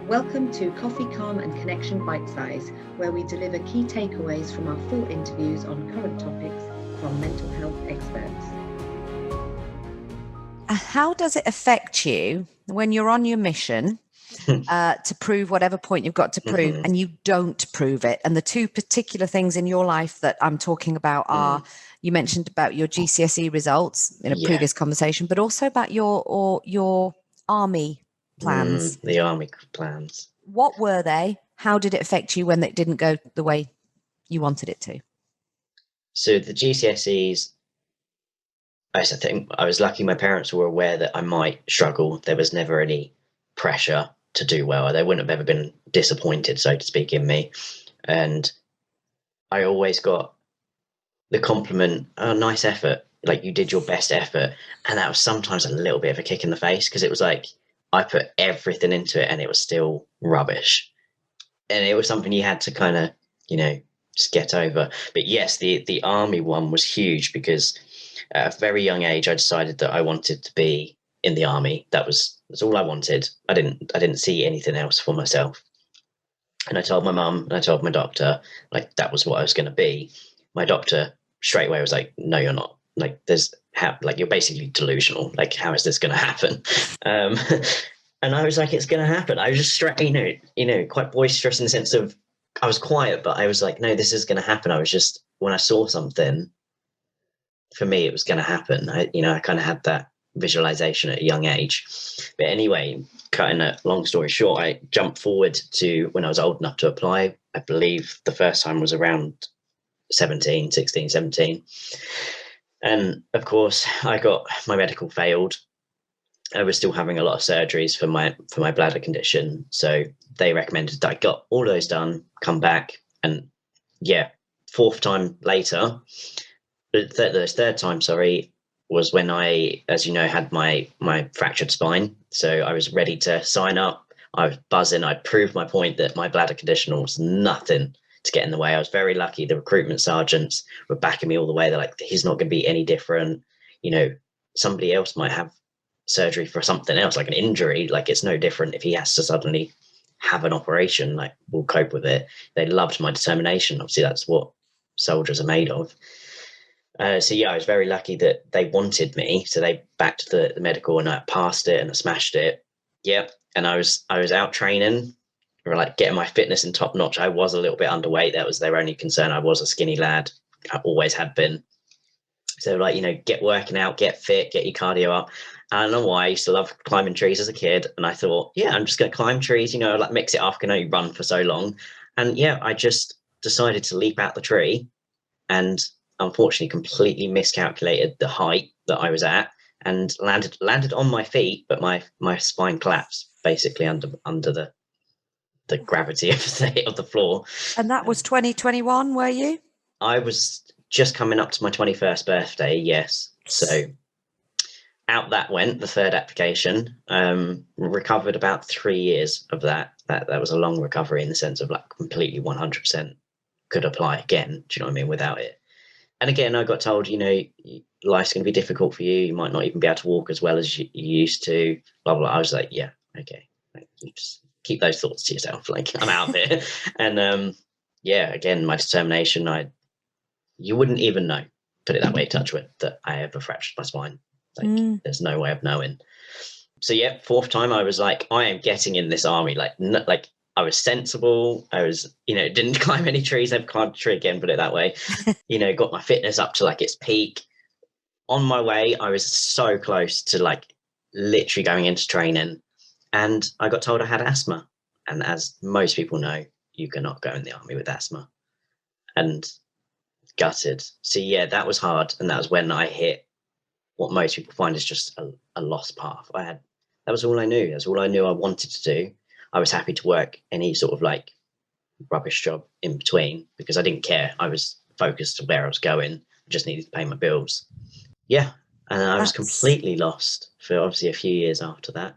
Welcome to Coffee, Calm and Connection Bite Size, where we deliver key takeaways from our full interviews on current topics from mental health experts. How does it affect you when you're on your mission to prove whatever point you've got to prove and you don't prove it? And the two particular things in your life that I'm talking about are, you mentioned about your GCSE results in a previous conversation, but also about your army plans. The army plans. What were they? How did it affect you when it didn't go the way you wanted it to? So the GCSEs, I think I was lucky my parents were aware that I might struggle. There was never any pressure to do well. They wouldn't have ever been disappointed, so to speak, in me. And I always got the compliment, oh, nice effort. Like, you did your best effort. And that was sometimes a little bit of a kick in the face, because it was like, I put everything into it and it was still rubbish. And it was something you had to kind of, just get over. But yes, the army one was huge, because at a very young age, I decided that I wanted to be in the army. That's all I wanted. I didn't see anything else for myself. And I told my mum and I told my doctor, like, that was what I was going to be. My doctor straight away was like, no, you're not. Like, you're basically delusional. Like, how is this going to happen? And I was like, it's going to happen. I was just quite boisterous in the sense of, I was quiet, but I was like, no, this is going to happen. I was just, when I saw something, for me, it was going to happen. I kind of had that visualization at a young age. But anyway, cutting a long story short, I jumped forward to when I was old enough to apply. I believe the first time was around 16, 17. And of course, I got my medical failed. I was still having a lot of surgeries for my bladder condition. So they recommended that I got all those done, come back. And yeah, fourth time later, the third time, was when I, as you know, had my fractured spine. So I was ready to sign up. I was buzzing. I proved my point that my bladder condition was nothing to get in the way. I was very lucky. The recruitment sergeants were backing me all the way. They're like, he's not going to be any different. Somebody else might have surgery for something else, like an injury. Like, it's no different if he has to suddenly have an operation. Like, we'll cope with it. They loved my determination. Obviously, that's what soldiers are made of. So yeah, I was very lucky that they wanted me. So they backed the medical, and I passed it and I smashed it. Yeah. And I was out training, or like getting my fitness in top notch. I was a little bit underweight. That was their only concern. I was a skinny lad. I always had been. So like, get working out, get fit, get your cardio up. I don't know why I used to love climbing trees as a kid. And I thought, yeah, I'm just going to climb trees, like mix it up. I can only run for so long. And yeah, I just decided to leap out the tree, and unfortunately completely miscalculated the height that I was at, and landed on my feet, but my spine collapsed basically under the gravity of the floor. And that was 2021, were you? I was just coming up to my 21st birthday, yes. So out that went the third application. Recovered about 3 years of that. That was a long recovery in the sense of like completely 100% could apply again. Do you know what I mean? Without it. And again, I got told, life's going to be difficult for you. You might not even be able to walk as well as you used to. Blah, blah. I was like, yeah, okay. Like, just keep those thoughts to yourself. Like, I'm out there. And yeah, again, my determination, you wouldn't even know, put it that way, touch wood, that I ever fractured my spine. Like, there's no way of knowing. So yeah, fourth time I was like, I am getting in this army. Like I was sensible. I was, didn't climb any trees. I've climbed a tree again, put it that way. Got my fitness up to like its peak. On my way, I was so close to like literally going into training, and I got told I had asthma. And as most people know, you cannot go in the army with asthma. And gutted. So yeah, that was hard. And that was when I hit what most people find is just a lost path. That was all I knew. That's all I knew I wanted to do. I was happy to work any sort of like rubbish job in between, because I didn't care. I was focused to where I was going. I just needed to pay my bills. Yeah. And I was completely lost for obviously a few years after that.